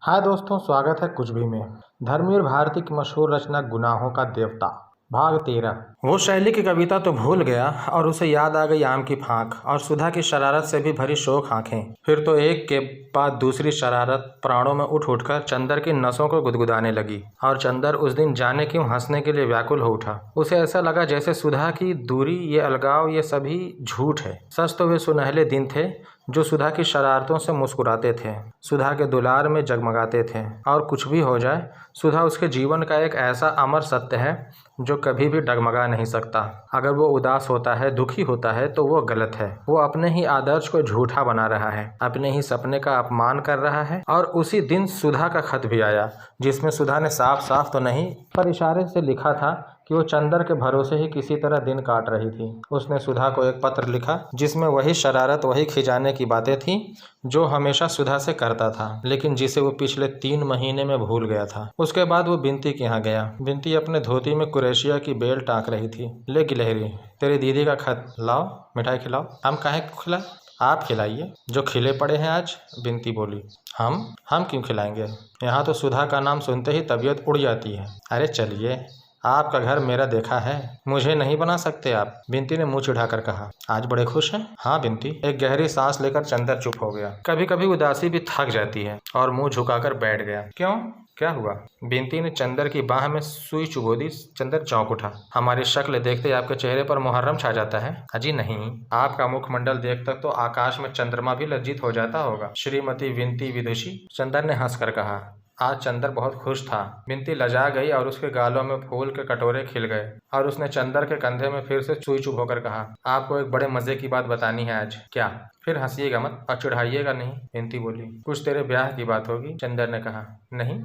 हाय दोस्तों, स्वागत है कुछ भी में। धर्मवीर भारती की मशहूर रचना गुनाहों का देवता भाग 13। वो शैली की कविता तो भूल गया और उसे याद आ गई आम की फांक और सुधा की शरारत से भी भरी शोक आंखें। फिर तो एक के बाद दूसरी शरारत प्राणों में उठ उठकर चंदर की नसों को गुदगुदाने लगी और चंदर उस दिन जाने क्यों हंसने के लिए व्याकुल हो उठा। उसे ऐसा लगा जैसे सुधा की दूरी, ये अलगाव, ये सभी झूठ है। सच तो वे सुनहले दिन थे जो सुधा की शरारतों से मुस्कुराते थे, सुधा के दुलार में जगमगाते थे। और कुछ भी हो जाए, सुधा उसके जीवन का एक ऐसा अमर सत्य है जो कभी भी डगमगा नहीं सकता। अगर वो उदास होता है, दुखी होता है, तो वो गलत है। वो अपने ही आदर्श को झूठा बना रहा है, अपने ही सपने का अपमान कर रहा है। और उसी दिन सुधा का खत भी आया, जिसमें सुधा ने साफ साफ तो नहीं पर इशारे से लिखा था कि वो चंदर के भरोसे ही किसी तरह दिन काट रही थी। उसने सुधा को एक पत्र लिखा जिसमें वही शरारत, वही खिजाने की बातें थीं जो हमेशा सुधा से करता था, लेकिन जिसे वो पिछले 3 महीने में भूल गया था। उसके बाद वो बिनती के यहाँ गया। बिनती अपने धोती में कुरेशिया की बेल टाँक रही थी। ले गिलहरी, तेरी दीदी का खत लाओ, मिठाई खिलाओ। हम काहे खिलाए? आप खिलाइए जो खिले पड़े हैं आज। बिनती बोली। हम क्यों खिलाएंगे? यहाँ तो सुधा का नाम सुनते ही तबीयत उड़ जाती है। अरे चलिए, आपका घर मेरा देखा है, मुझे नहीं बना सकते आप? बिनती ने मुंह चिढ़ाकर कहा। आज बड़े खुश हैं? हाँ बिनती। एक गहरी सांस लेकर चंदर चुप हो गया। कभी कभी उदासी भी थक जाती है, और मुंह झुकाकर बैठ गया। क्यों, क्या हुआ? बिनती ने चंदर की बाह में सुई चुभो दी। चंदर चौंक उठा। हमारी शक्ल देखते आपके चेहरे पर मुहर्रम छा जाता है? अजी नहीं, आपका मुखमंडल देखकर तो आकाश में चंद्रमा भी लज्जित हो जाता होगा। श्रीमती बिनती विदुषी, चंदर ने हंसकर कहा। आज चंदर बहुत खुश था। बिनती लजा गई और उसके गालों में फूल के कटोरे खिल गए, और उसने चंदर के कंधे में फिर से सुई चुभ होकर कहा, आपको एक बड़े मजे की बात बतानी है आज। क्या? फिर हंसिएगा मत और चिढ़ाइएगा नहीं। बिनती बोली। कुछ तेरे ब्याह की बात होगी। चंदर ने कहा। नहीं,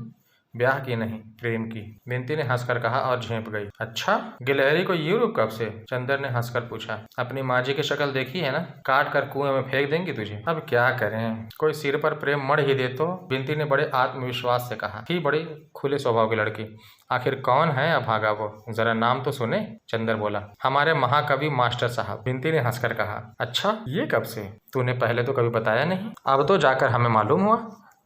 ब्याह की नहीं, प्रेम की। बिनती ने हंसकर कहा और झेंप गई। अच्छा, गिलहरी को यूरोप कब से? चंदर ने हंसकर पूछा। अपनी माँ जी की शक्ल देखी है ना? काट कर कुएं में फेंक देंगी तुझे। अब क्या करें, कोई सिर पर प्रेम मढ़ ही दे तो। बिनती ने बड़े आत्मविश्वास से कहा। थी बड़ी खुले स्वभाव की लड़की। आखिर कौन है अभागा वो? जरा नाम तो सुने। चंदर बोला। हमारे महाकवि मास्टर साहब। बिनती ने हंसकर कहा। अच्छा, ये कब से? तूने पहले तो कभी बताया नहीं। अब तो जाकर हमें मालूम हुआ।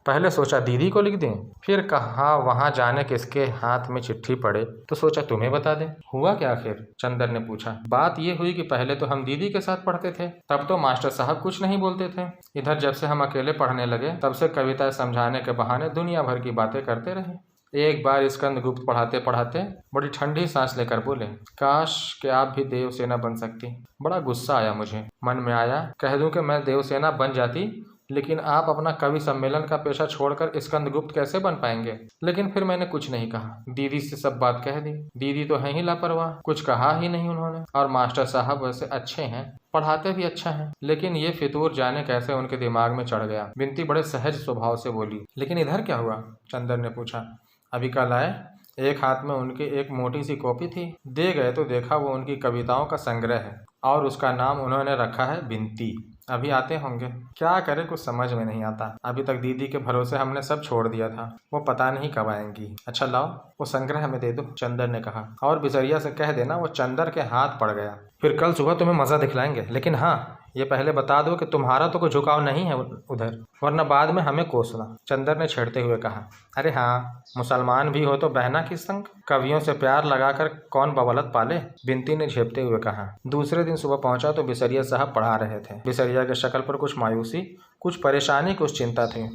पहले सोचा दीदी को लिख दें, फिर कहा वहां जाने किसके हाथ में चिट्ठी पड़े तो सोचा तुम्हें बता दें। हुआ क्या आखिर? चंदर ने पूछा। बात यह हुई कि पहले तो हम दीदी के साथ पढ़ते थे, तब तो मास्टर साहब कुछ नहीं बोलते थे। इधर जब से हम अकेले पढ़ने लगे, तब से कविता समझाने के बहाने दुनिया भर की बातें करते रहे। एक बार स्कंदगुप्त पढ़ाते पढ़ाते बड़ी ठंडी सांस लेकर बोले, काश कि आप भी देवसेना बन सकती। बड़ा गुस्सा आया मुझे। मन में आया कह दूं कि मैं देवसेना बन जाती, लेकिन आप अपना कवि सम्मेलन का पेशा छोड़कर स्कंदगुप्त कैसे बन पाएंगे? लेकिन फिर मैंने कुछ नहीं कहा। दीदी से सब बात कह दी। दीदी तो है ही लापरवाह, कुछ कहा ही नहीं उन्होंने। और मास्टर साहब वैसे अच्छे हैं, पढ़ाते भी अच्छा है, लेकिन ये फितूर जाने कैसे उनके दिमाग में चढ़ गया। बिनती बड़े सहज स्वभाव से बोली। लेकिन इधर क्या हुआ? चंदर ने पूछा। अभी कल आए। एक हाथ में उनके एक मोटी सी कॉपी थी। दे गए तो देखा वो उनकी कविताओं का संग्रह है, और उसका नाम उन्होंने रखा है बिनती। अभी आते होंगे। क्या करें, कुछ समझ में नहीं आता। अभी तक दीदी के भरोसे हमने सब छोड़ दिया था, वो पता नहीं कब आएंगी। अच्छा लाओ, वो संग्रह हमें दे दो। चंदर ने कहा। और बिसरिया से कह देना वो चंदर के हाथ पड़ गया। फिर कल सुबह तुम्हें मजा दिखलाएंगे। लेकिन हाँ, ये पहले बता दो कि तुम्हारा तो कोई झुकाव नहीं है उधर, वरना बाद में हमें कोसना। चंदर ने छेड़ते हुए कहा। अरे हाँ, मुसलमान भी हो तो बहना किस संग? कवियों से प्यार लगाकर कौन बवलत पाले? बिनती ने झेपते हुए कहा। दूसरे दिन सुबह पहुंचा तो बिसरिया साहब पढ़ा रहे थे। बिसरिया के शक्ल पर कुछ मायूसी, कुछ परेशानी, कुछ चिंता थी।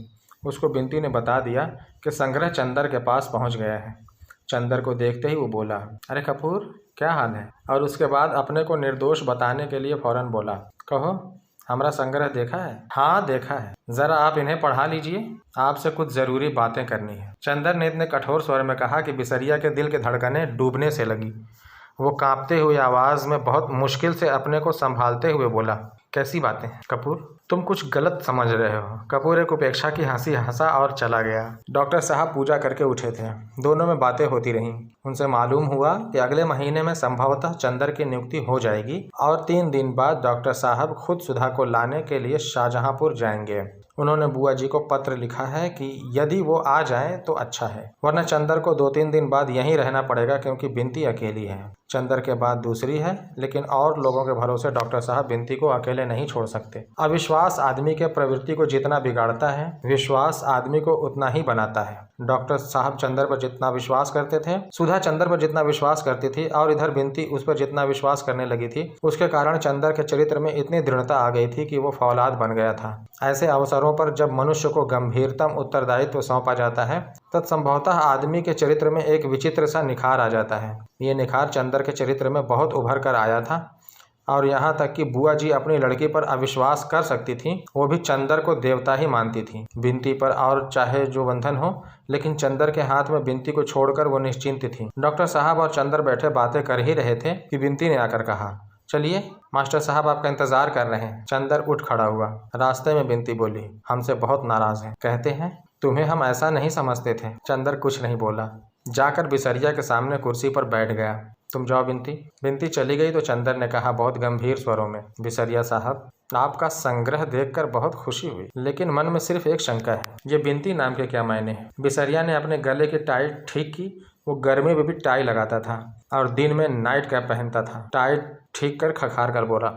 उसको बिनती ने बता दिया कि संग्रह चंदर के पास पहुंच गया है। चंदर को देखते ही वो बोला, अरे कपूर, क्या हाल है? और उसके बाद अपने को निर्दोष बताने के लिए फौरन बोला, कहो, हमारा संग्रह देखा है? हाँ देखा है। जरा आप इन्हें पढ़ा लीजिए, आपसे कुछ जरूरी बातें करनी है। चंदर ने कठोर स्वर में कहा कि बिसरिया के दिल की धड़कनें डूबने से लगी। वो कांपते हुए आवाज में बहुत मुश्किल से अपने को संभालते हुए बोला, कैसी बातें कपूर? तुम कुछ गलत समझ रहे हो। कपूर एक उपेक्षा की हंसी हंसा और चला गया। डॉक्टर साहब पूजा करके उठे थे। दोनों में बातें होती रहीं। उनसे मालूम हुआ कि अगले महीने में संभवतः चंदर की नियुक्ति हो जाएगी, और 3 दिन बाद डॉक्टर साहब खुद सुधा को लाने के लिए शाहजहांपुर जाएंगे। उन्होंने बुआ जी को पत्र लिखा है कि यदि वो आ जाएं तो अच्छा है, वरना चंदर को 2-3 दिन बाद यहीं रहना पड़ेगा, क्योंकि बिनती अकेली है। चंदर के बाद दूसरी है, लेकिन और लोगों के भरोसे डॉक्टर साहब बिनती को अकेले नहीं छोड़ सकते। अविश्वास आदमी के प्रवृत्ति को जितना बिगाड़ता है, विश्वास आदमी को उतना ही बनाता है। डॉक्टर साहब चंदर पर जितना विश्वास करते थे, सुधा चंदर पर जितना विश्वास करती थी और इधर बिनती उस पर जितना विश्वास करने लगी थी, उसके कारण चंदर के चरित्र में इतनी दृढ़ता आ गई थी कि वो फौलाद बन गया था। ऐसे अवसरों पर जब मनुष्य को गंभीरतम उत्तरदायित्व सौंपा जाता है, तब संभवतः आदमी के चरित्र में एक विचित्र सा निखार आ जाता है। ये निखार चंदर के चरित्र में बहुत उभर कर आया था, और यहाँ तक कि बुआ जी अपनी लड़की पर अविश्वास कर सकती थी, वो भी चंदर को देवता ही मानती थी। बिनती पर और चाहे जो बंधन हो, लेकिन चंदर के हाथ में बिनती को छोड़कर वो निश्चिंत थी। डॉक्टर साहब और चंदर बैठे बातें कर ही रहे थे कि बिनती ने आकर कहा, चलिए मास्टर साहब आपका इंतजार कर रहे हैं। चंदर उठ खड़ा हुआ। रास्ते में बिनती बोली, हमसे बहुत नाराज हैं। कहते हैं तुम्हें हम ऐसा नहीं समझते थे। चंदर कुछ नहीं बोला, जाकर बिसरिया के सामने कुर्सी पर बैठ गया। तुम जाओ बिनती। बिनती चली गई तो चंदर ने कहा बहुत गंभीर स्वरों में, बिसरिया साहब आपका संग्रह देखकर बहुत खुशी हुई, लेकिन मन में सिर्फ एक शंका है, ये बिनती नाम के क्या मायने हैं। बिसरिया ने अपने गले की टाई ठीक की। वो गर्मी में भी टाई लगाता था और दिन में नाइट कैप पहनता था। टाई ठीक कर खखार कर बोला,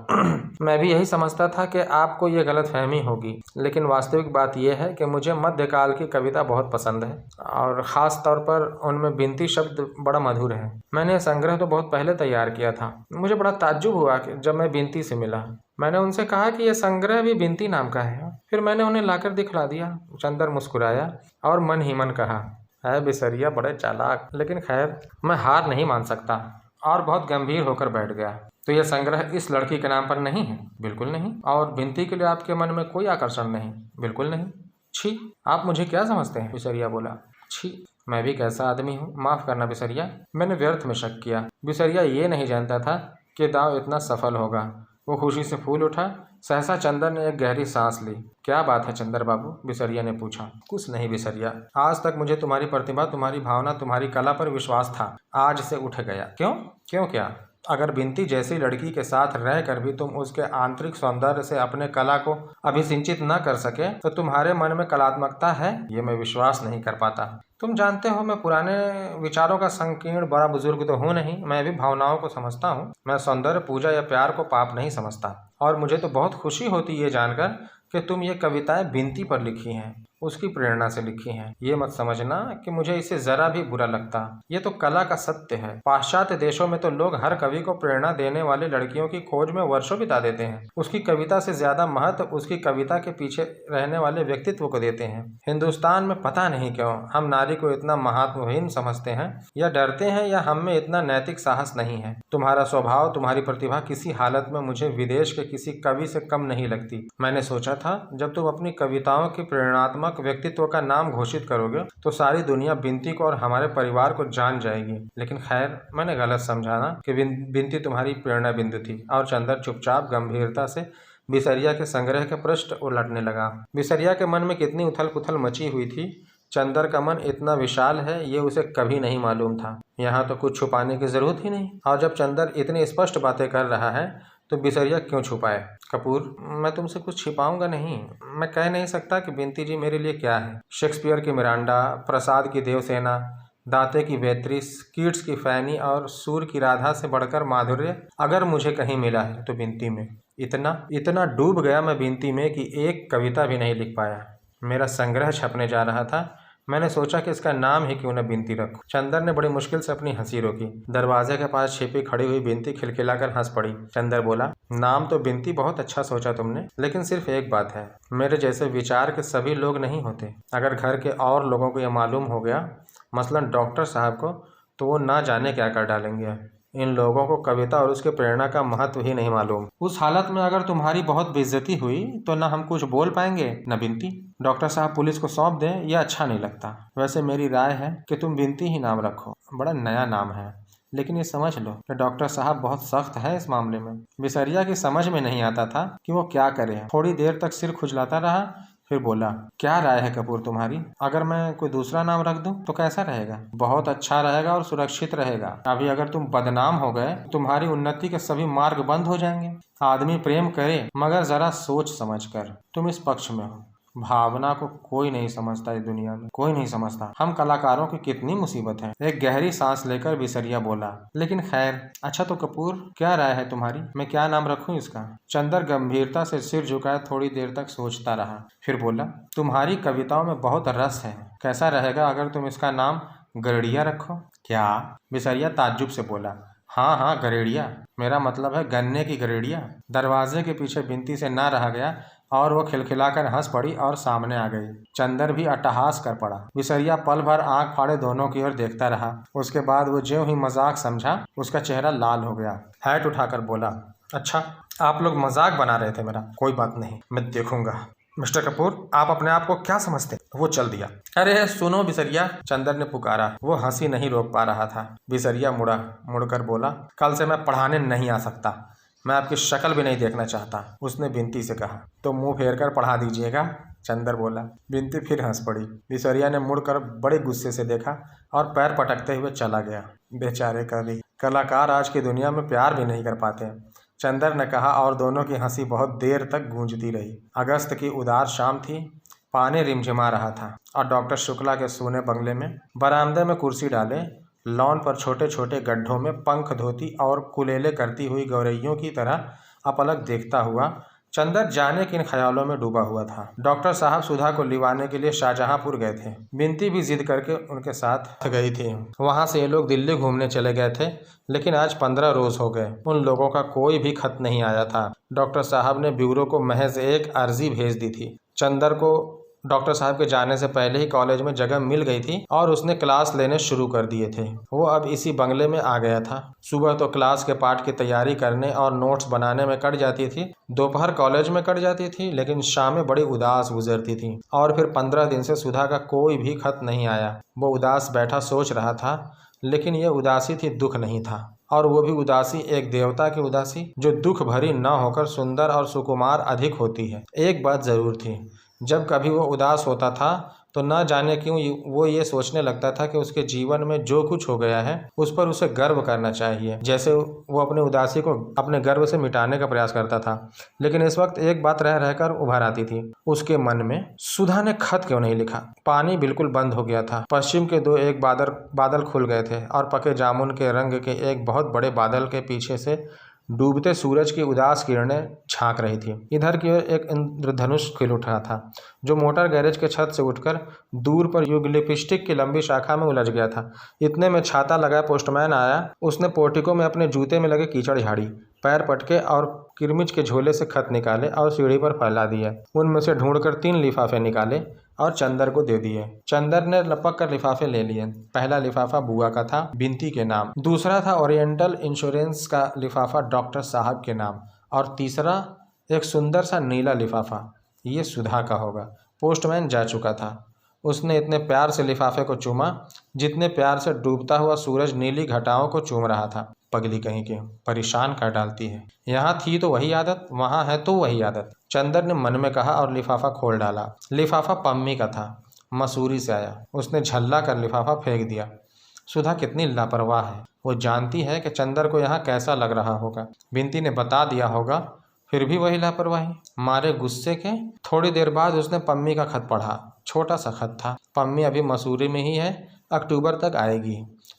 मैं भी यही समझता था कि आपको ये गलतफहमी होगी, लेकिन वास्तविक बात यह है कि मुझे मध्यकाल की कविता बहुत पसंद है और ख़ास तौर पर उनमें बिनती शब्द बड़ा मधुर है। मैंने संग्रह तो बहुत पहले तैयार किया था। मुझे बड़ा ताज्जुब हुआ कि जब मैं बिनती से मिला। मैंने उनसे कहा कि यह संग्रह भी बिनती नाम का है। फिर मैंने उन्हें लाकर दिखला दिया। चंदर मुस्कुराया और मन ही मन कहा, है बिसरिया बड़े चालाक, लेकिन खैर मैं हार नहीं मान सकता। और बहुत गंभीर होकर बैठ गया। तो यह संग्रह इस लड़की के नाम पर नहीं है? बिल्कुल नहीं। और बिनती के लिए आपके मन में कोई आकर्षण नहीं? बिल्कुल नहीं। छी, आप मुझे क्या समझते हैं? बिसरिया बोला। छी, मैं भी कैसा आदमी हूँ, माफ़ करना बिसरिया, मैंने व्यर्थ में शक किया। बिसरिया ये नहीं जानता था कि दांव इतना सफल होगा। वो खुशी से फूल उठा। सहसा चंदर ने एक गहरी सांस ली। क्या बात है चंदर बाबू? बिसरिया ने पूछा। कुछ नहीं बिसरिया, आज तक मुझे तुम्हारी प्रतिभा, तुम्हारी भावना, तुम्हारी कला पर विश्वास था, आज से उठ गया। क्यों? क्यों क्या? अगर बिनती जैसी लड़की के साथ रहकर भी तुम उसके आंतरिक सौंदर्य से अपने कला को अभिसिंचित न कर सके, तो तुम्हारे मन में कलात्मकता है, ये मैं विश्वास नहीं कर पाता। तुम जानते हो मैं पुराने विचारों का संकीर्ण बड़ा बुजुर्ग तो हूँ नहीं, मैं भी भावनाओं को समझता हूँ। मैं सौंदर्य, पूजा या प्यार को पाप नहीं समझता। और मुझे तो बहुत खुशी होती ये जानकर कि तुम ये कविताएं बिनती पर लिखी हैं, उसकी प्रेरणा से लिखी हैं। ये मत समझना कि मुझे इसे जरा भी बुरा लगता। ये तो कला का सत्य है। पाश्चात्य देशों में तो लोग हर कवि को प्रेरणा देने वाली लड़कियों की खोज में वर्षों बिता देते हैं। उसकी कविता से ज्यादा महत्व उसकी कविता के पीछे रहने वाले व्यक्तित्व को देते हैं। हिंदुस्तान में पता नहीं क्यों हम नारी को इतना महत्वहीन समझते हैं, या डरते हैं, या हम में इतना नैतिक साहस नहीं है। तुम्हारा स्वभाव, तुम्हारी प्रतिभा किसी हालत में मुझे विदेश के किसी कवि से कम नहीं लगती। मैंने सोचा था जब तुम अपनी कविताओं की प्रेरणात्मक व्यक्तित्व का नाम घोषित करोगे तो सारी दुनिया बिनती को और हमारे परिवार को जान जाएगी, लेकिन खैर मैंने गलत समझा ना कि बिनती तुम्हारी प्रेरणा बिंदु थी। और चंदर चुपचाप गंभीरता से बिसरिया के संग्रह के पृष्ठ उलटने लगा। बिसरिया के मन में कितनी उथल पुथल मची हुई थी। चंदर का मन इतना विशाल है ये उसे कभी नहीं मालूम था। यहाँ तो कुछ छुपाने की जरूरत ही नहीं। और जब चंदर इतनी स्पष्ट बातें कर रहा है तो बिसरिया क्यों छुपाए? कपूर, मैं तुमसे कुछ छिपाऊंगा नहीं। मैं कह नहीं सकता कि बिनती जी मेरे लिए क्या है। शेक्सपियर की मिरांडा, प्रसाद की देवसेना, दाते की बेत्रिस, कीट्स की फैनी और सूर की राधा से बढ़कर माधुर्य अगर मुझे कहीं मिला है तो बिनती में। इतना डूब गया मैं बिनती में कि एक कविता भी नहीं लिख पाया। मेरा संग्रह छपने जा रहा था, मैंने सोचा कि इसका नाम ही क्यों न बिनती रखूं। चंदर ने बड़ी मुश्किल से अपनी हंसी रोकी। दरवाजे के पास छिपी खड़ी हुई बिनती खिलखिलाकर हंस पड़ी। चंदर बोला, नाम तो बिनती बहुत अच्छा सोचा तुमने, लेकिन सिर्फ एक बात है, मेरे जैसे विचार के सभी लोग नहीं होते। अगर घर के और लोगों को यह मालूम हो गया, मसलन डॉक्टर साहब को, तो वो ना जाने क्या कर डालेंगे। इन लोगों को कविता और उसके प्रेरणा का महत्व ही नहीं मालूम। उस हालत में अगर तुम्हारी बहुत बेइज्जती हुई तो ना हम कुछ बोल पाएंगे न बिनती। डॉक्टर साहब पुलिस को सौंप दें, यह अच्छा नहीं लगता। वैसे मेरी राय है कि तुम बिनती ही नाम रखो, बड़ा नया नाम है। लेकिन ये समझ लो कि डॉक्टर साहब बहुत सख्त है इस मामले में। बिसरिया की समझ में नहीं आता था कि वो क्या करे। थोड़ी देर तक सिर खुजलाता रहा, फिर बोला, क्या राय है कपूर तुम्हारी? अगर मैं कोई दूसरा नाम रख दूं तो कैसा रहेगा? बहुत अच्छा रहेगा और सुरक्षित रहेगा। अभी अगर तुम बदनाम हो गए, तुम्हारी उन्नति के सभी मार्ग बंद हो जाएंगे। आदमी प्रेम करे मगर जरा सोच समझ कर। तुम इस पक्ष में हो, भावना को कोई नहीं समझता इस दुनिया में, कोई नहीं समझता। हम कलाकारों की कितनी मुसीबत है। एक गहरी सांस लेकर बिसरिया बोला, लेकिन खैर, अच्छा तो कपूर, क्या राय है तुम्हारी? मैं क्या नाम रखूं इसका? चंदर गंभीरता से सिर झुकाए थोड़ी देर तक सोचता रहा, फिर बोला, तुम्हारी कविताओं में बहुत रस है। कैसा रहेगा अगर तुम इसका नाम गरुड़िया रखो? क्या? बिसरिया ताज्जुब से बोला। हाँ हाँ, गरेड़िया। मेरा मतलब है गन्ने की गरेड़िया। दरवाजे के पीछे बिनती से ना रहा गया और वो खिलखिलाकर हंस पड़ी और सामने आ गई। चंदर भी अट्टहास कर पड़ा। बिसरिया पल भर आंख फाड़े दोनों की ओर देखता रहा। उसके बाद वो ज्यों ही मजाक समझा, उसका चेहरा लाल हो गया। हैट उठाकर बोला, अच्छा, आप लोग मजाक बना रहे थे मेरा? कोई बात नहीं, मैं देखूंगा। मिस्टर कपूर, आप अपने आप को क्या समझते? वो चल दिया। अरे सुनो बिसरिया, चंदर ने पुकारा। वो हंसी नहीं रोक पा रहा था। बिसरिया मुड़कर बोला, कल से मैं पढ़ाने नहीं आ सकता। मैं आपकी शक्ल भी नहीं देखना चाहता, उसने बिनती से कहा। तो मुंह फेर कर पढ़ा दीजिएगा, चंदर बोला। बिनती फिर हंस पड़ी। बिसरिया ने मुड़कर बड़े गुस्से से देखा और पैर पटकते हुए चला गया। बेचारे कवि, कलाकार आज की दुनिया में प्यार भी नहीं कर पाते, चंदर ने कहा, और दोनों की हंसी बहुत देर तक गूंजती रही। अगस्त की उदास शाम थी। पानी रिमझिमा रहा था और डॉक्टर शुक्ला के सूने बंगले में बरामदे में कुर्सी डाले, लॉन पर छोटे छोटे गड्ढों में पंख धोती और कुलेले करती हुई गौरैयों की तरह अपलक देखता हुआ चंदर जाने किन ख्यालों में डूबा हुआ था। डॉक्टर साहब सुधा को लिवाने के लिए शाहजहांपुर गए थे। बिनती भी जिद करके उनके साथ गई थी। वहां से ये लोग दिल्ली घूमने चले गए थे, लेकिन आज 15 रोज हो गए, उन लोगों का कोई भी खत नहीं आया था। डॉक्टर साहब ने ब्यूरो को महज एक अर्जी भेज दी थी। चंदर को डॉक्टर साहब के जाने से पहले ही कॉलेज में जगह मिल गई थी और उसने क्लास लेने शुरू कर दिए थे। वो अब इसी बंगले में आ गया था। सुबह तो क्लास के पाठ की तैयारी करने और नोट्स बनाने में कट जाती थी, दोपहर कॉलेज में कट जाती थी, लेकिन शामें बड़ी उदास गुजरती थी। और फिर 15 दिन से सुधा का कोई भी खत नहीं आया। वो उदास बैठा सोच रहा था, लेकिन यह उदासी थी, दुख नहीं था। और वो भी उदासी एक देवता की उदासी, जो दुख भरी न होकर सुंदर और सुकुमार अधिक होती है। एक बात जरूर थी, जब कभी वो उदास होता था तो न जाने क्यों वो ये सोचने लगता था कि उसके जीवन में जो कुछ हो गया है उस पर उसे गर्व करना चाहिए, जैसे वो अपनी उदासी को अपने गर्व से मिटाने का प्रयास करता था। लेकिन इस वक्त एक बात रह रहकर उभर आती थी उसके मन में, सुधा ने खत क्यों नहीं लिखा? पानी बिल्कुल बंद हो गया था। पश्चिम के दो एक बादल खुल गए थे और पके जामुन के रंग के एक बहुत बड़े बादल के पीछे से डूबते सूरज की उदास किरणें झांक रही थी। इधर की ओर एक इंद्रधनुष खिल उठा था, जो मोटर गैरेज के छत से उठकर दूर पर यूग्लिप्टिक की लंबी शाखा में उलझ गया था। इतने में छाता लगाए पोस्टमैन आया। उसने पोर्टिको में अपने जूते में लगे कीचड़ झाड़ी, पैर पटके और किरमिच के झोले से खत निकाले और सीढ़ी पर फैला दिए। उनमें से ढूंढकर 3 लिफाफे निकाले और चंदर को दे दिए। चंदर ने लपक कर लिफाफे ले लिए। पहला लिफाफा बुआ का था, बिनती के नाम। दूसरा था ओरिएंटल इंश्योरेंस का लिफाफा, डॉक्टर साहब के नाम। और तीसरा एक सुंदर सा नीला लिफाफा, ये सुधा का होगा। पोस्टमैन जा चुका था। उसने इतने प्यार से लिफाफे को चूमा जितने प्यार से डूबता हुआ सूरज नीली घटाओं को चूम रहा था। पगली कहीं के, परेशान कर डालती है। यहाँ थी तो वही आदत, वहाँ है तो वही आदत, चंदर ने मन में कहा और लिफाफा खोल डाला। लिफाफा पम्मी का था, मसूरी से आया। उसने झल्ला कर लिफाफा फेंक दिया। सुधा कितनी लापरवाह है, वो जानती है कि चंदर को यहाँ कैसा लग रहा होगा। बिनती ने बता दिया होगा, फिर भी वही लापरवाही। मारे गुस्से के थोड़ी देर बाद उसने पम्मी का खत पढ़ा। छोटा सा खत था। पम्मी अभी मसूरी में ही है, अक्टूबर तक आएगी।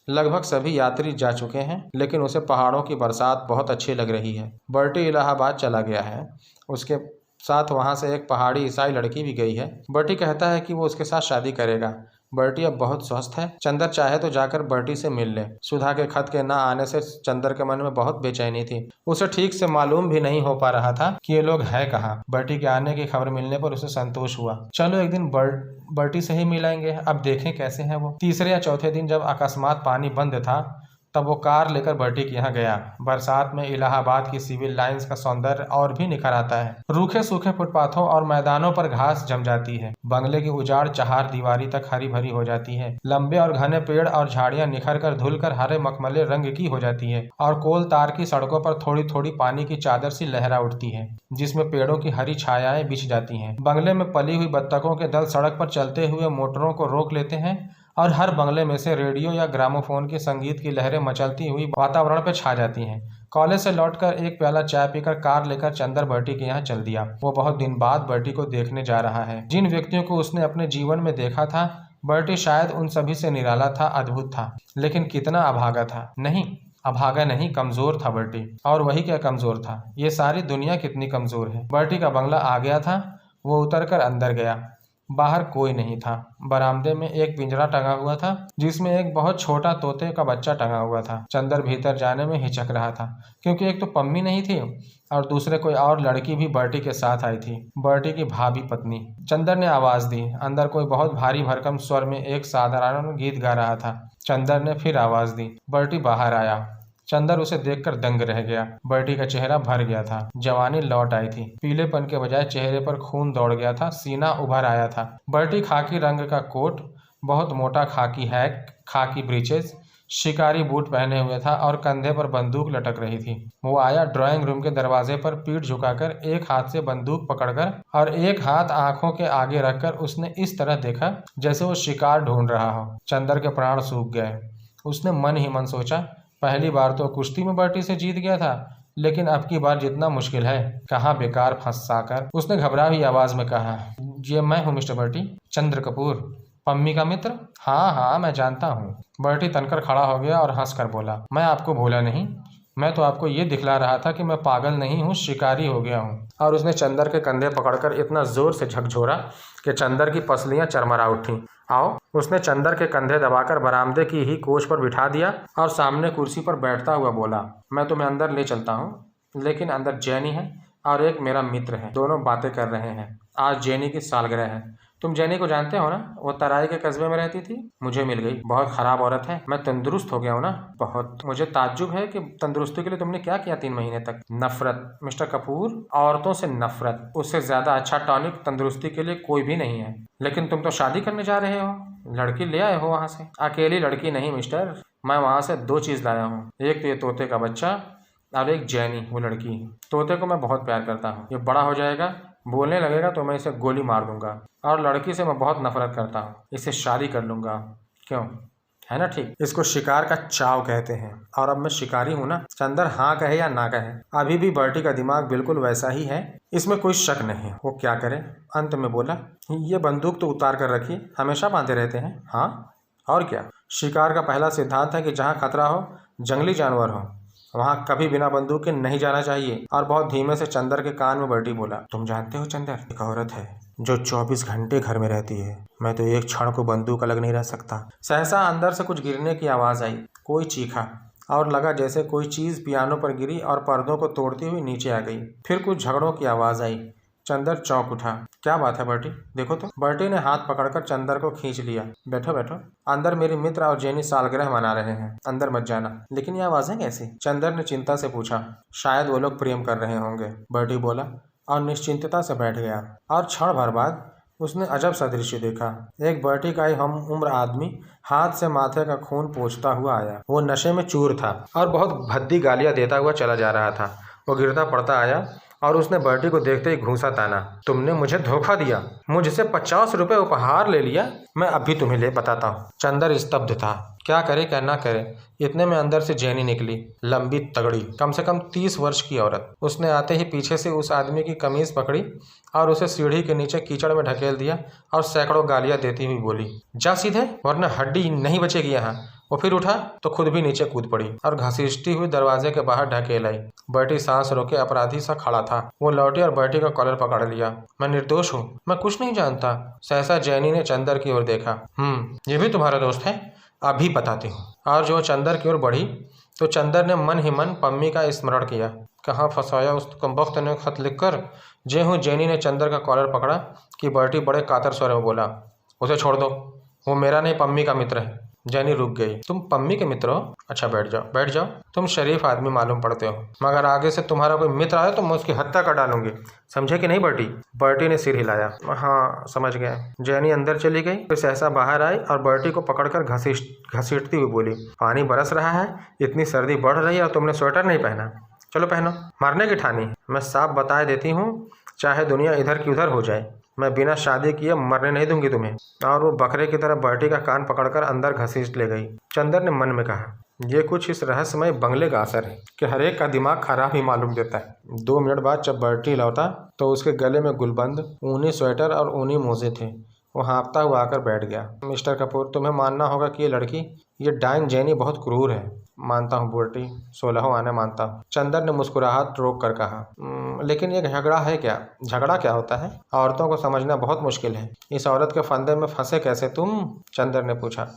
लगभग सभी यात्री जा चुके हैं, लेकिन उसे पहाड़ों की बरसात बहुत अच्छी लग रही है। बर्टी इलाहाबाद चला गया है। उसके साथ वहाँ से एक पहाड़ी ईसाई लड़की भी गई है। बर्टी कहता है कि वो उसके साथ शादी करेगा। बर्टी अब बहुत स्वस्थ है। चंदर चाहे तो जाकर बर्टी से मिल ले। सुधा के खत के न आने से चंदर के मन में बहुत बेचैनी थी। उसे ठीक से मालूम भी नहीं हो पा रहा था कि ये लोग है कहाँ। बर्टी के आने की खबर मिलने पर उसे संतोष हुआ। चलो एक दिन बर्टी से ही मिलाएंगे, अब देखें कैसे है वो। तीसरे या चौथे दिन जब अकस्मात पानी बंद था, तब वो कार लेकर बर्टी के यहाँ गया। बरसात में इलाहाबाद की सिविल लाइंस का सौंदर्य और भी निखर आता है। रूखे सूखे फुटपाथों और मैदानों पर घास जम जाती है। बंगले की उजाड़ चहार दीवारी तक हरी भरी हो जाती है। लंबे और घने पेड़ और झाड़ियां निखर कर धुल कर हरे मखमले रंग की हो जाती है और कोल तार की सड़कों पर थोड़ी थोड़ी पानी की चादर सी लहरा उठती है, जिसमें पेड़ों की हरी छायाएं बिछ जाती हैं। बंगले में पली हुई बत्तखों के दल सड़क पर चलते हुए मोटरों को रोक लेते हैं और हर बंगले में से रेडियो या ग्रामोफोन के संगीत की लहरें मचलती हुई वातावरण पर छा जाती हैं। कॉलेज से लौटकर एक प्याला चाय पीकर कार लेकर चंदर बर्टी के यहाँ चल दिया। वो बहुत दिन बाद बर्टी को देखने जा रहा है। जिन व्यक्तियों को उसने अपने जीवन में देखा था, बर्टी शायद उन सभी से निराला था, अद्भुत था। लेकिन कितना अभागा था। नहीं, अभागा नहीं, कमजोर था बर्टी। और वही क्या कमजोर था, ये सारी दुनिया कितनी कमजोर है। बर्टी का बंगला आ गया था। वो उतरकर अंदर गया। बाहर कोई नहीं था। बरामदे में एक पिंजरा टंगा हुआ था जिसमें एक बहुत छोटा तोते का बच्चा टंगा हुआ था। चंदर भीतर जाने में हिचक रहा था क्योंकि एक तो पम्मी नहीं थी और दूसरे कोई और लड़की भी बर्टी के साथ आई थी, बर्टी की भाभी पत्नी। चंदर ने आवाज दी। अंदर कोई बहुत भारी भरकम स्वर में एक साधारण गीत गा रहा था। चंदर ने फिर आवाज दी। बर्टी बाहर आया। चंदर उसे देखकर दंग रह गया। बर्टी का चेहरा भर गया था। जवानी लौट आई थी। पीलेपन के बजाय चेहरे पर खून दौड़ गया था। सीना उभर आया था। बर्टी खाकी रंग का कोट, बहुत मोटा खाकी हैक, खाकी ब्रीचेस, शिकारी बूट पहने हुए था और कंधे पर बंदूक लटक रही थी। वो आया। ड्राइंग रूम के दरवाजे पर पीठ झुकाकर एक हाथ से बंदूक पकड़कर और एक हाथ आंखों के आगे रखकर उसने इस तरह देखा जैसे वो शिकार ढूंढ रहा हो। चंदर के प्राण सूख गए। उसने मन ही मन सोचा, पहली बार तो कुश्ती में बर्टी से जीत गया था, लेकिन अब की बार जितना मुश्किल है, कहाँ बेकार फंसाकर। उसने घबरा हुई आवाज में कहा, ये मैं हूँ मिस्टर बर्टी, चंद्र कपूर, पम्मी का मित्र। हाँ हाँ, मैं जानता हूँ। बर्टी तनकर खड़ा हो गया और हंसकर बोला, मैं आपको भूला नहीं। मैं तो आपको ये दिखला रहा था कि मैं पागल नहीं हूँ, शिकारी हो गया हूँ। और उसने चंदर के कंधे पकड़कर इतना जोर से झकझोरा कि चंदर की पसलियां चरमरा उठी। आओ। उसने चंदर के कंधे दबाकर बरामदे की ही कोच पर बिठा दिया और सामने कुर्सी पर बैठता हुआ बोला, मैं तुम्हें अंदर ले चलता हूँ, लेकिन अंदर जेनी है और एक मेरा मित्र है। दोनों बातें कर रहे हैं। आज जेनी की सालगिरह है। तुम जेनी को जानते हो ना? वो तराई के कस्बे में रहती थी। मुझे मिल गई। बहुत खराब औरत है। मैं तंदुरुस्त हो गया हूँ ना, बहुत। मुझे ताज्जुब है कि तंदुरुस्ती के लिए तुमने क्या किया 3 महीने तक। नफरत मिस्टर कपूर, औरतों से नफरत। उससे ज्यादा अच्छा टॉनिक तंदुरुस्ती के लिए कोई भी नहीं है। लेकिन तुम तो शादी करने जा रहे हो, लड़की ले आए हो वहां से। अकेली लड़की नहीं मिस्टर, मैं वहां से 2 चीज लाया हूँ। एक तो ये तोते का बच्चा और एक जैनी, वो लड़की। तोते को मैं बहुत प्यार करता हूँ। ये बड़ा हो जाएगा, बोलने लगेगा तो मैं इसे गोली मार दूंगा। और लड़की से मैं बहुत नफरत करता हूँ, इसे शादी कर लूंगा। क्यों, है ना ठीक? इसको शिकार का चाव कहते हैं। और अब मैं शिकारी हूँ ना। चंदर हाँ कहे या ना कहे, अभी भी बर्टी का दिमाग बिल्कुल वैसा ही है, इसमें कोई शक नहीं। वो क्या करे, अंत में बोला, ये बंदूक तो उतार कर रखिए, हमेशा बांधे रहते हैं। हाँ, और क्या। शिकार का पहला सिद्धांत है कि जहाँ खतरा हो, जंगली जानवर हो, वहाँ कभी बिना बंदूक के नहीं जाना चाहिए। और बहुत धीमे से चंदर के कान में बर्टी बोला, तुम जानते हो चंदर, एक औरत है जो 24 घंटे घर में रहती है। मैं तो एक क्षण को बंदूक अलग नहीं रह सकता। सहसा अंदर से कुछ गिरने की आवाज आई। कोई चीखा और लगा जैसे कोई चीज पियानो पर गिरी और पर्दों को तोड़ती हुई नीचे आ गई। फिर कुछ झगड़ों की आवाज आई। चंदर चौंक उठा। क्या बात है बर्टी, देखो तो। बर्टी ने हाथ पकड़कर चंदर को खींच लिया। बैठो बैठो, अंदर मेरी मित्र और जेनी सालगिरह मना रहे हैं, अंदर मत जाना। लेकिन ये आवाजें कैसी? चंदर ने चिंता से पूछा। शायद वो लोग प्रेम कर रहे होंगे, बर्टी बोला और निश्चिंतता से बैठ गया। और क्षण भर बाद उसने अजब सा दृश्य देखा। एक बर्टी का ही हम उम्र आदमी हाथ से माथे का खून पोंछता हुआ आया। वो नशे में चूर था और बहुत भद्दी गालियां देता हुआ चला जा रहा था। वो गिरता पड़ता आया और उसने बर्टी को देखते ही घूंसा ताना, तुमने मुझे धोखा दिया, मुझसे 50 रुपए उपहार ले लिया। मैं अभी तुम्हें ले बताता हूँ। चंदर स्तब्ध था, क्या करे क्या ना करे। इतने में अंदर से जेनी निकली, लंबी तगड़ी, कम से कम 30 वर्ष की औरत। उसने आते ही पीछे से उस आदमी की कमीज पकड़ी और उसे सीढ़ी के नीचे कीचड़ में ढकेल दिया और सैकड़ों गालियां देती हुई बोली, जा सीधे, वरना हड्डी नहीं बचेगी यहाँ। वो फिर उठा तो खुद भी नीचे कूद पड़ी और घसीटती हुई दरवाजे के बाहर ढकेल आई। बर्टी सांस रोके अपराधी सा खड़ा था। वो लौटी और बर्टी का कॉलर पकड़ लिया। मैं निर्दोष हूँ, मैं कुछ नहीं जानता। सहसा जैनी ने चंदर की ओर देखा। ये भी तुम्हारा दोस्त है? अभी बताती हूँ। और जो चंदर की ओर बढ़ी तो चंदर ने मन ही मन पम्मी का स्मरण किया। कहाँ फंसाया उस कमबख्त ने खत लिखकर। जे हूँ जेनी ने चंदर का कॉलर पकड़ा कि बर्टी बड़े कातर स्वर में बोला, उसे छोड़ दो, वो मेरा नहीं पम्मी का मित्र है। जैनी रुक गई। तुम पम्मी के मित्र हो? अच्छा बैठ जाओ बैठ जाओ, तुम शरीफ आदमी मालूम पड़ते हो, मगर आगे से तुम्हारा कोई मित्र आया तो मैं उसकी हत्या कर डालूंगी, समझे कि नहीं बर्टी? बर्टी ने सिर हिलाया। हाँ समझ गया। जैनी अंदर चली गई, फिर सहसा बाहर आई और बर्टी को पकड़कर घसीटती हुई बोली, पानी बरस रहा है, इतनी सर्दी बढ़ रही है और तुमने स्वेटर नहीं पहना। चलो पहनो। मारने की ठानी? मैं साफ बता देती हूँ, चाहे दुनिया इधर की उधर हो जाए, मैं बिना शादी किए मरने नहीं दूंगी तुम्हें। और वो बकरे की तरह बर्टी का कान पकड़कर अंदर घसीट ले गई। चंदर ने मन में कहा, ये कुछ इस रहस्यमय बंगले का असर है कि हर एक का दिमाग खराब ही मालूम देता है। 2 मिनट बाद जब बर्टी लौटा तो उसके गले में गुलबंद, ऊनी स्वेटर और ऊनी मोजे थे। वो हाँफता हुआ आकर बैठ गया। मिस्टर कपूर, तुम्हें मानना होगा कि ये डाइन जेनी बहुत क्रूर है। मानता हूँ बर्टी, 16वां आने मानता हूँ, चंदर ने मुस्कुराहट रोक कर कहा। लेकिन ये झगड़ा है क्या? झगड़ा क्या होता है? औरतों को समझना बहुत मुश्किल है। इस औरत के फंदे में फंसे कैसे तुम? चंदर ने पूछा।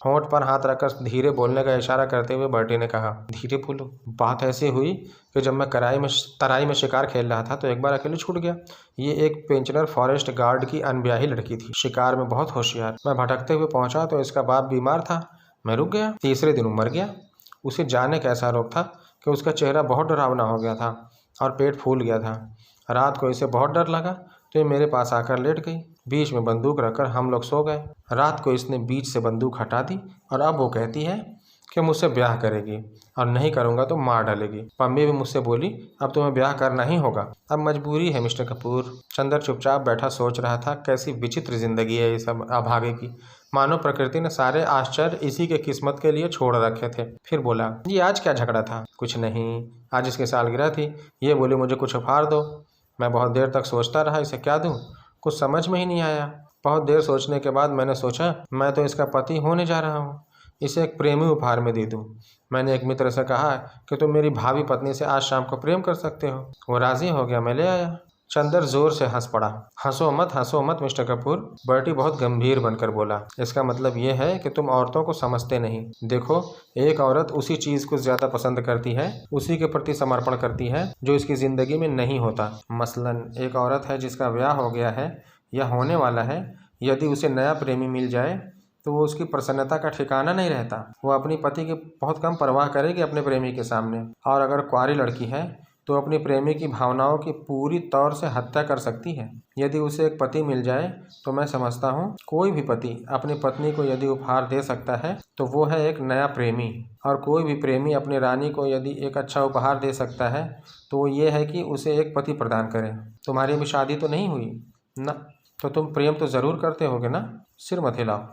होंठ पर हाथ रखकर धीरे बोलने का इशारा करते हुए बर्टी ने कहा, धीरे बोलो। बात ऐसी हुई कि जब मैं तराई में शिकार खेल रहा था तो एक बार अकेले छूट गया। ये एक पेंशनर फॉरेस्ट गार्ड की अनब्याही लड़की थी, शिकार में बहुत होशियार। मैं भटकते हुए पहुंचा तो इसका बाप बीमार था। मैं रुक गया, तीसरे दिन वो मर गया। उसे जाने कैसा रोग था कि उसका चेहरा बहुत डरावना हो गया था और पेट फूल गया था। रात को इसे बहुत डर लगा तो ये मेरे पास आकर लेट गई। बीच में बंदूक रखकर हम लोग सो गए। रात को इसने बीच से बंदूक हटा दी और अब वो कहती है कि मुझसे ब्याह करेगी और नहीं करूँगा तो मार डालेगी। पम्मी भी मुझसे बोली, अब तुम्हें ब्याह करना ही होगा। अब मजबूरी है मिस्टर कपूर। चंदर चुपचाप बैठा सोच रहा था, कैसी विचित्र जिंदगी है ये सब अभागे की। मानो प्रकृति ने सारे आश्चर्य इसी के किस्मत के लिए छोड़ रखे थे। फिर बोला, ये आज क्या झगड़ा था? कुछ नहीं, आज इसकी सालगिरह थी। ये बोली मुझे कुछ उपहार दो। मैं बहुत देर तक सोचता रहा, इसे क्या दूं? कुछ समझ में ही नहीं आया। बहुत देर सोचने के बाद मैंने सोचा, मैं तो इसका पति होने जा रहा हूँ, इसे एक प्रेमी उपहार में दे दूं। मैंने एक मित्र से कहा कि तुम मेरी भावी पत्नी से आज शाम को प्रेम कर सकते हो। वो राजी हो गया, मैं ले आया। चंदर जोर से हंस पड़ा। हंसो मत मिस्टर कपूर, बर्टी बहुत गंभीर बनकर बोला। इसका मतलब ये है कि तुम औरतों को समझते नहीं। देखो, एक औरत उसी चीज को ज्यादा पसंद करती है, उसी के प्रति समर्पण करती है जो इसकी जिंदगी में नहीं होता। मसलन एक औरत है जिसका ब्याह हो गया है या होने वाला है, यदि उसे नया प्रेमी मिल जाए तो वो उसकी प्रसन्नता का ठिकाना नहीं रहता। वो अपनी पति की बहुत कम परवाह करेगी अपने प्रेमी के सामने। और अगर कुंवारी लड़की है तो अपनी प्रेमी की भावनाओं की पूरी तौर से हत्या कर सकती है। यदि उसे एक पति मिल जाए तो मैं समझता हूँ कोई भी पति अपनी पत्नी को यदि उपहार दे सकता है तो वो है एक नया प्रेमी। और कोई भी प्रेमी अपनी रानी को यदि एक अच्छा उपहार दे सकता है तो वो ये है कि उसे एक पति प्रदान करे। तुम्हारी भी शादी तो नहीं हुई ना, तो तुम प्रेम तो ज़रूर करते होगे ना? सिर मत हिलाओ,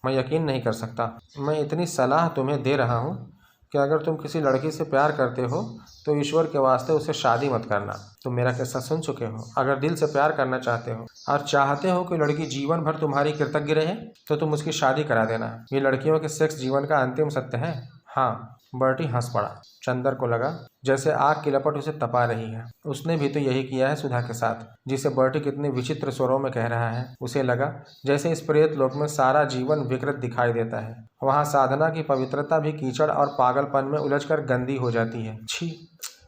मैं यकीन नहीं कर सकता। मैं इतनी सलाह तुम्हें दे रहा हूँ कि अगर तुम किसी लड़की से प्यार करते हो तो ईश्वर के वास्ते उससे शादी मत करना। तुम मेरा किस्सा सुन चुके हो। अगर दिल से प्यार करना चाहते हो और चाहते हो कि लड़की जीवन भर तुम्हारी कृतज्ञ रहे तो तुम उसकी शादी करा देना। ये लड़कियों के सेक्स जीवन का अंतिम सत्य है। हाँ, बर्टी हंस पड़ा। चंदर को लगा जैसे आग की लपट उसे तपा रही है। उसने भी तो यही किया है सुधा के साथ, जिसे बर्टी कितने विचित्र स्वरों में कह रहा है। उसे लगा जैसे इस प्रेत लोक में सारा जीवन विकृत दिखाई देता है। वहाँ साधना की पवित्रता भी कीचड़ और पागलपन में उलझकर गंदी हो जाती है। छी,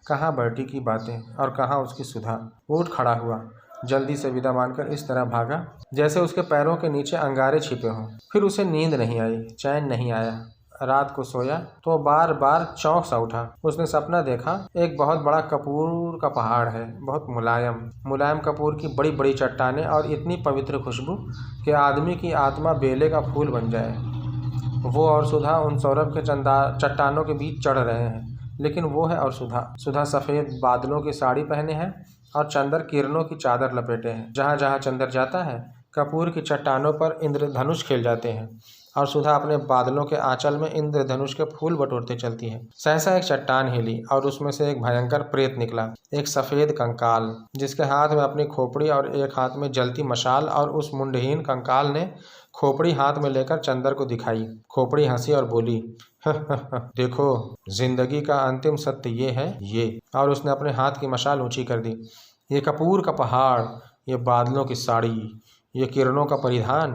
कहाँ बर्टी की बातें और कहाँ उसकी सुधा। वो उठ खड़ा हुआ, जल्दी से विदा मानकर इस तरह भागा जैसे उसके पैरों के नीचे अंगारे छिपे हों। फिर उसे नींद नहीं आई, चैन नहीं आया। रात को सोया तो बार बार चौंक सा उठा। उसने सपना देखा, एक बहुत बड़ा कपूर का पहाड़ है, बहुत मुलायम कपूर की बड़ी बड़ी चट्टानें और इतनी पवित्र खुशबू कि आदमी की आत्मा बेले का फूल बन जाए। वो और सुधा उन सौरभ के चट्टानों के बीच चढ़ रहे हैं, लेकिन वो है और सुधा सफ़ेद बादलों की साड़ी पहने हैं और चंदर किरणों की चादर लपेटे हैं। जहाँ जहाँ चंदर जाता है कपूर की चट्टानों पर इंद्रधनुष खेल जाते हैं और सुधा अपने बादलों के आंचल में इंद्रधनुष के फूल बटोरते चलती है। सहसा एक चट्टान हिली और उसमें से एक भयंकर प्रेत निकला, एक सफेद कंकाल जिसके हाथ में अपनी खोपड़ी और एक हाथ में जलती मशाल। और उस मुंडहीन कंकाल ने खोपड़ी हाथ में लेकर चंदर को दिखाई। खोपड़ी हंसी और बोली, देखो, जिंदगी का अंतिम सत्य ये है ये। और उसने अपने हाथ की मशाल ऊंची कर दी। ये कपूर का पहाड़, ये बादलों की साड़ी, ये किरणों का परिधान,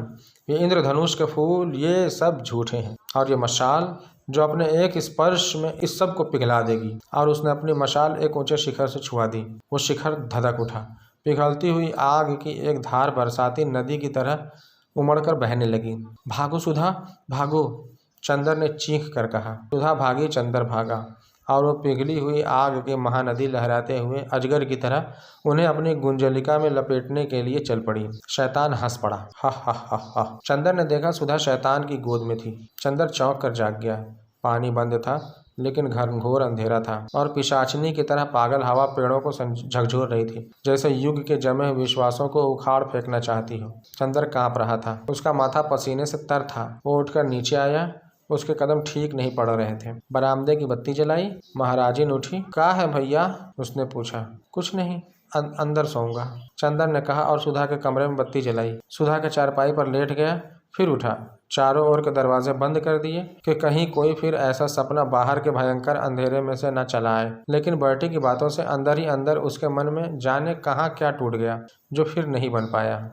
ये इंद्रधनुष के फूल, ये सब झूठे हैं। और ये मशाल जो अपने एक स्पर्श में इस सब को पिघला देगी। और उसने अपनी मशाल एक ऊंचे शिखर से छुआ दी। वो शिखर धधक उठा। पिघलती हुई आग की एक धार बरसाती नदी की तरह उमड़कर बहने लगी। भागो सुधा, भागो, चंदर ने चीख कर कहा। सुधा भागी, चंदर भागा और वो पिघली हुई आग की महानदी लहराते हुए अजगर की तरह उन्हें अपनी गुंजलिका में लपेटने के लिए चल पड़ी। शैतान हंस पड़ा, हा हा हा हा। चंदर ने देखा सुधा शैतान की गोद में थी। चंदर चौंक कर जाग गया। पानी बंद था लेकिन घनघोर अंधेरा था और पिशाचिनी की तरह पागल हवा पेड़ों को झकझोर रही थी, जैसे युग के जमे हुए विश्वासों को उखाड़ फेंकना चाहती हो। चंदर कांप रहा था, उसका माथा पसीने से तर था। वो उठकर नीचे आया, उसके कदम ठीक नहीं पड़ रहे थे। बरामदे की बत्ती जलाई। महाराजिन उठी। "का है भैया?" उसने पूछा। "कुछ नहीं, अंदर सोऊंगा," चंदन ने कहा और सुधा के कमरे में बत्ती जलाई। सुधा के चारपाई पर लेट गया, फिर उठा। चारों ओर के दरवाजे बंद कर दिए कि कहीं कोई फिर ऐसा सपना बाहर के भयंकर अंधेरे में से न चला आए। लेकिन बर्टी की बातों से अंदर ही अंदर उसके मन में जाने कहाँ क्या टूट गया, जो फिर नहीं बन पाया।